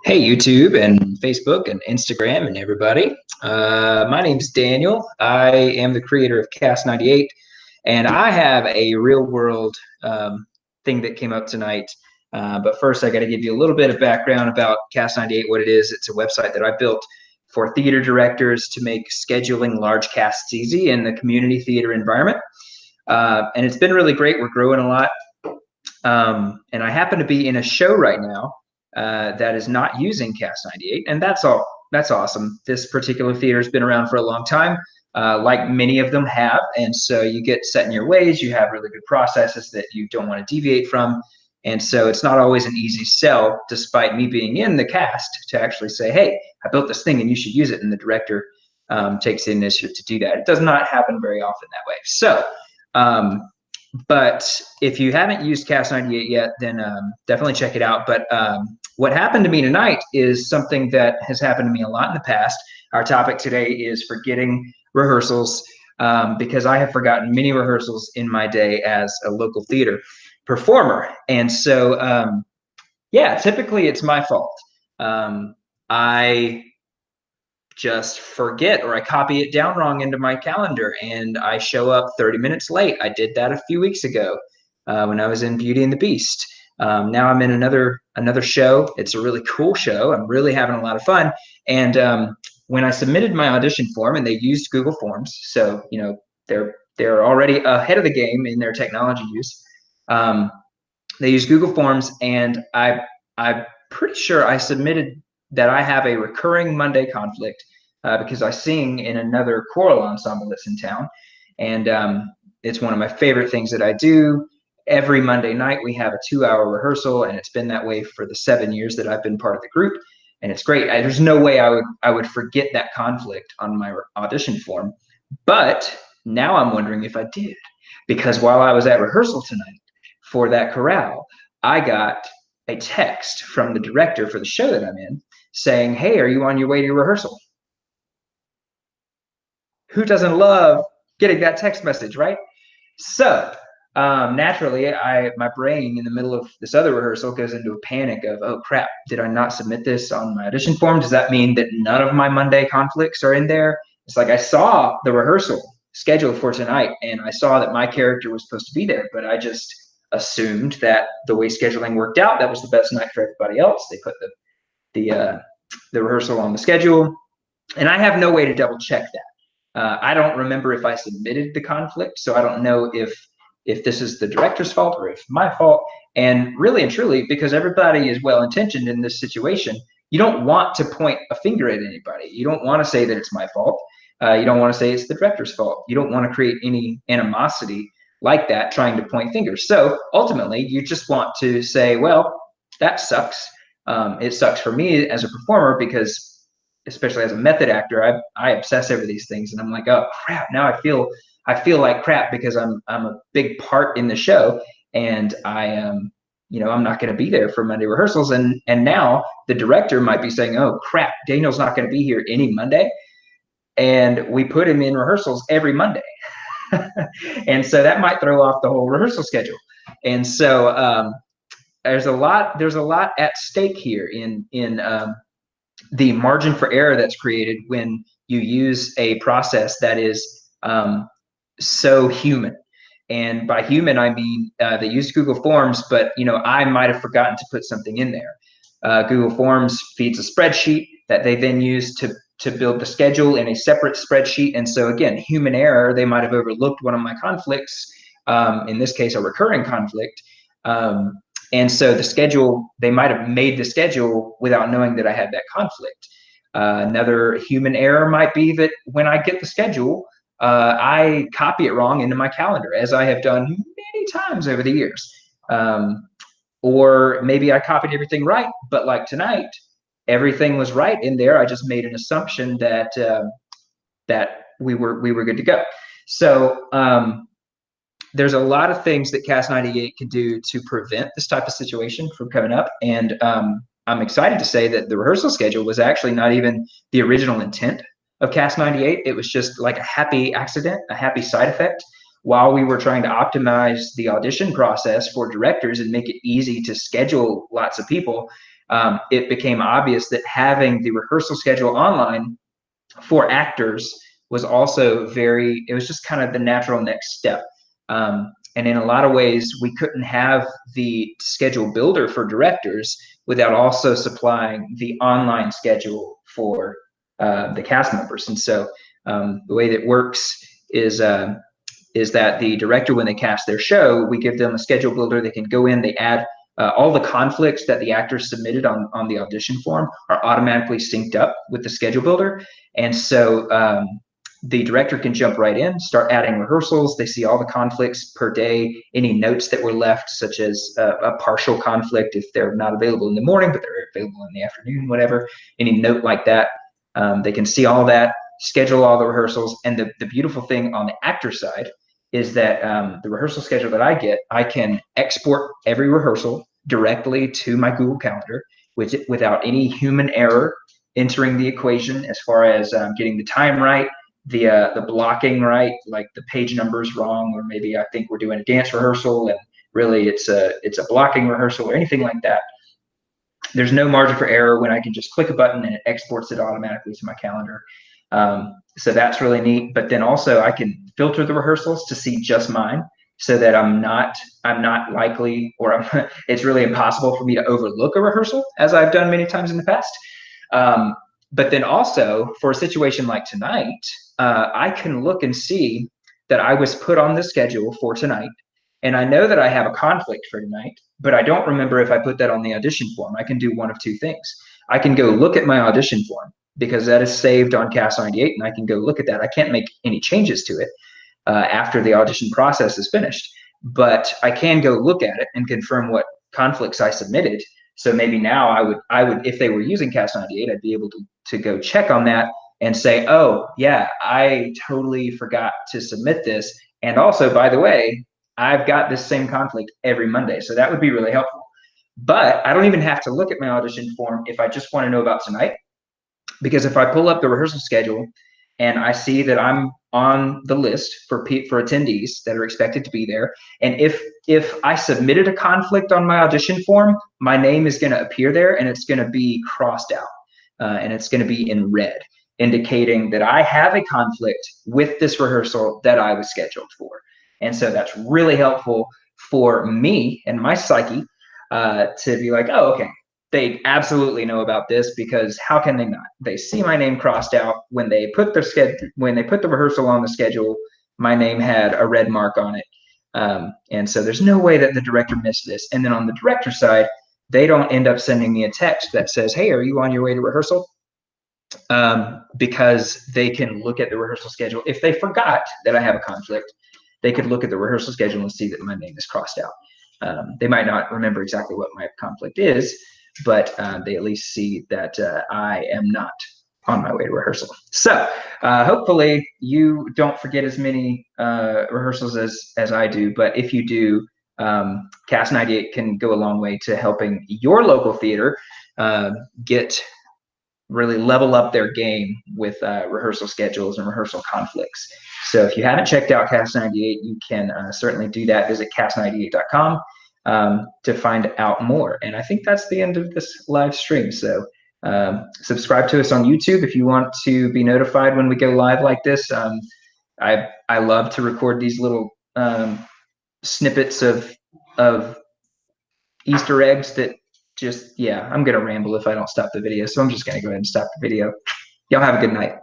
Hey, YouTube and Facebook and Instagram and everybody. My name's Daniel. I am the creator of Cast 98, and I have a real world thing that came up tonight. But first, I got to give you a little bit of background about Cast 98, what it is. It's a website that I built for theater directors to make scheduling large casts easy in the community theater environment. And it's been really great. We're growing a lot. And I happen to be in a show right now that is not using Cast 98, and that's all. That's awesome. This particular theater has been around for a long time, like many of them have, and so you get set in your ways. You have really good processes that you don't want to deviate from, and so it's not always an easy sell, despite me being in the cast, to actually say, "Hey, I built this thing, and you should use it." And the director takes the initiative to do that. It does not happen very often that way. So. But if you haven't used Cast 98 yet, then definitely check it out. But what happened to me tonight is something that has happened to me a lot in the past. Our topic today is forgetting rehearsals, because I have forgotten many rehearsals in my day as a local theater performer. And so, yeah, typically it's my fault. I just forget, or I copy it down wrong into my calendar and I show up 30 minutes late. I did that a few weeks ago when I was in Beauty and the Beast. Now I'm in another show. It's a really cool show. I'm really having a lot of fun. And when I submitted my audition form, and they used Google Forms, so they're already ahead of the game in their technology use. They use Google Forms, and I'm pretty sure I submitted that I have a recurring Monday conflict because I sing in another choral ensemble that's in town, and it's one of my favorite things that I do. Every Monday night we have a 2-hour rehearsal, and it's been that way for the 7 years that I've been part of the group, and it's great. There's no way I would forget that conflict on my audition form, but now I'm wondering if I did, because while I was at rehearsal tonight for that chorale, I got a text from the director for the show that I'm in saying, "Hey, are you on your way to your rehearsal?" Who doesn't love getting that text message, right? So naturally, my brain in the middle of this other rehearsal goes into a panic of, oh crap, did I not submit this on my audition form? Does that mean that none of my Monday conflicts are in there? It's like I saw the rehearsal scheduled for tonight, and I saw that my character was supposed to be there, but I just assumed that the way scheduling worked out, that was the best night for everybody else. They put the rehearsal on the schedule, and I have no way to double check that. I don't remember if I submitted the conflict, so I don't know if this is the director's fault or if my fault. And really and truly, because everybody is well intentioned in this situation, you don't want to point a finger at anybody. You don't want to say that it's my fault. You don't want to say it's the director's fault. You don't want to create any animosity like that, trying to point fingers. So ultimately, you just want to say, well, that sucks. It sucks for me as a performer because, especially as a method actor, I obsess over these things, and I'm like, oh crap, now I feel like crap because I'm a big part in the show, and I am, I'm not going to be there for Monday rehearsals, and now the director might be saying, oh crap, Daniel's not going to be here any Monday, and we put him in rehearsals every Monday. And so that might throw off the whole rehearsal schedule. And so there's a lot at stake here in the margin for error that's created when you use a process that is so human. And by human, I mean they used Google Forms, but I might have forgotten to put something in there. Google Forms feeds a spreadsheet that they then use to build the schedule in a separate spreadsheet. And so again, human error, they might have overlooked one of my conflicts, in this case, a recurring conflict. And so the schedule, they might have made the schedule without knowing that I had that conflict. Another human error might be that when I get the schedule, I copy it wrong into my calendar, as I have done many times over the years. Or maybe I copied everything right, but like tonight, everything was right in there. I just made an assumption that we were good to go. So there's a lot of things that Cast 98 can do to prevent this type of situation from coming up. And I'm excited to say that the rehearsal schedule was actually not even the original intent of Cast 98. It was just like a happy accident, a happy side effect. While we were trying to optimize the audition process for directors and make it easy to schedule lots of people, it became obvious that having the rehearsal schedule online for actors was also it was just kind of the natural next step. And in a lot of ways, we couldn't have the schedule builder for directors without also supplying the online schedule for the cast members. And so the way that works is that the director, when they cast their show, we give them a schedule builder. They can go in, they add all the conflicts that the actors submitted on the audition form are automatically synced up with the schedule builder. And so the director can jump right in, start adding rehearsals. They see all the conflicts per day, any notes that were left, such as a partial conflict if they're not available in the morning, but they're available in the afternoon, whatever, any note like that. They can see all that, schedule all the rehearsals. And the beautiful thing on the actor side is that the rehearsal schedule that I get, I can export every rehearsal directly to my Google Calendar without any human error entering the equation as far as getting the time right, the blocking right, like the page numbers wrong, or maybe I think we're doing a dance rehearsal and really it's a blocking rehearsal or anything like that. There's no margin for error when I can just click a button and it exports it automatically to my calendar. So that's really neat. But then also I can filter the rehearsals to see just mine, so that I'm not likely, or it's really impossible for me to overlook a rehearsal, as I've done many times in the past. But then also for a situation like tonight, I can look and see that I was put on the schedule for tonight, and I know that I have a conflict for tonight, but I don't remember if I put that on the audition form. I can do one of two things. I can go look at my audition form, because that is saved on Cast 98, and I can go look at that. I can't make any changes to it after the audition process is finished, but I can go look at it and confirm what conflicts I submitted. So maybe now I would, if they were using Cast 98, I'd be able to go check on that and say, oh yeah, I totally forgot to submit this. And also, by the way, I've got this same conflict every Monday. So that would be really helpful. But I don't even have to look at my audition form if I just want to know about tonight, because if I pull up the rehearsal schedule and I see that I'm on the list for attendees that are expected to be there, and if I submitted a conflict on my audition form, my name is going to appear there and it's going to be crossed out, and it's going to be in red, indicating that I have a conflict with this rehearsal that I was scheduled for. And so that's really helpful for me and my psyche to be like, oh, okay, they absolutely know about this, because how can they not? They see my name crossed out when they put the rehearsal on the schedule. My name had a red mark on it, and so there's no way that the director missed this. And then on the director side, they don't end up sending me a text that says, "Hey, are you on your way to rehearsal?" Because they can look at the rehearsal schedule. If they forgot that I have a conflict, they could look at the rehearsal schedule and see that my name is crossed out. They might not remember exactly what my conflict is, but they at least see that I am not on my way to rehearsal. So hopefully you don't forget as many rehearsals as I do, but if you do, Cast 98 can go a long way to helping your local theater get really level up their game with rehearsal schedules and rehearsal conflicts. So if you haven't checked out Cast 98, you can certainly do that. Visit cast98.com to find out more. And I think that's the end of this live stream. So subscribe to us on YouTube if you want to be notified when we go live like this. I love to record these little snippets of Easter eggs that just, yeah, I'm going to ramble if I don't stop the video. So I'm just going to go ahead and stop the video. Y'all have a good night.